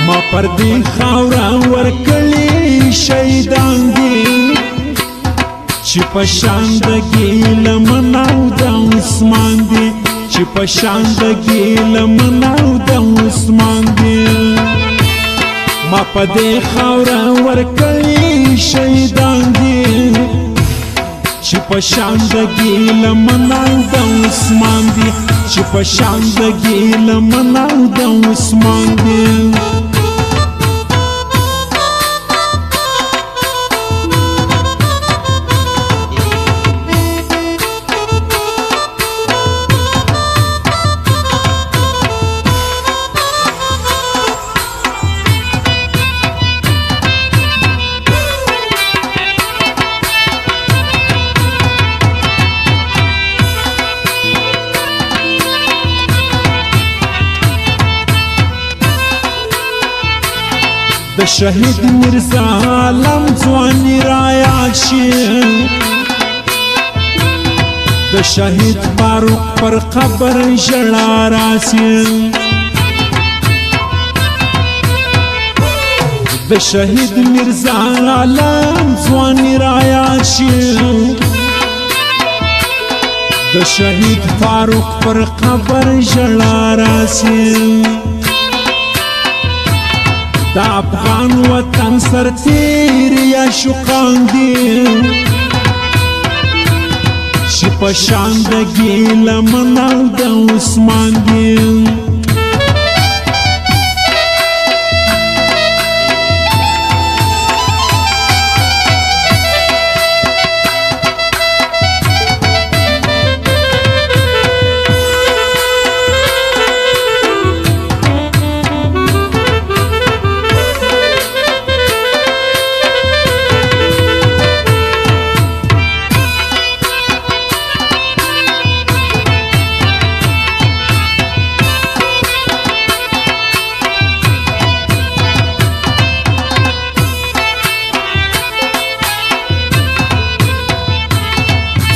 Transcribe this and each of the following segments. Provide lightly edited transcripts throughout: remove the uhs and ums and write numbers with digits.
ما پر دې خاوره ورکړي شهیدان دي چې په شان د ګیلمن او د عثمان دي چې په شان د ګیلمن او د عثمان دي ما په دې خاوره ورکړي شهیدان دي چې په شان د ګیلمن او د عثمان دي چې په شان د ګیلمن او د عثمان دي د شهید مرزا عالم ځواني رایاد شي د شهید فاروق پر قبر ژړا راسي د شهید مرزا عالم ځواني رایاد شي د شهید فاروق پر قبر ژړا راسي دا افغان وطن سرتیر یا شوقان دي چې په شان د ګیلمن او د عثمان دي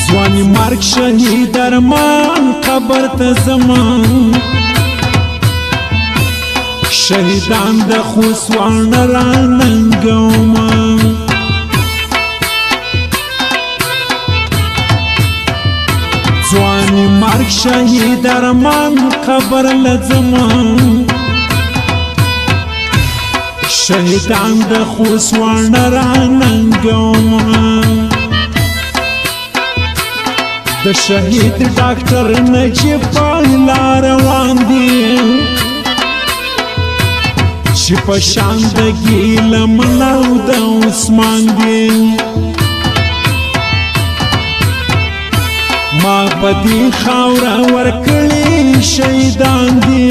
ځواني مرګ شهید ارمان قبر ته زمان شهیدان د خوسوان راننګوما ځواني مرګ شهید ارمان قبر له زمان شهیدان د خوسوان راننګوما د شهید ډاکټر نجیب پایلا روان دي چې په شان د ګیلمن او د عثمان دي ما په دې خاوره ورکړي شهیدان دي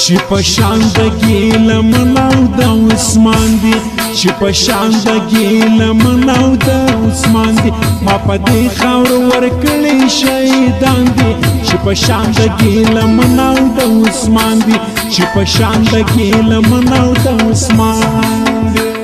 چې په شان د ګیلمن او د عثمان دي چې په شان د ګیلمن او د عثمان دي ما په دې خاوره ورکړي شهیدان دي چې په شان د ګیلمن او د عثمان دي چې په شان د ګیلمن او د عثمان دي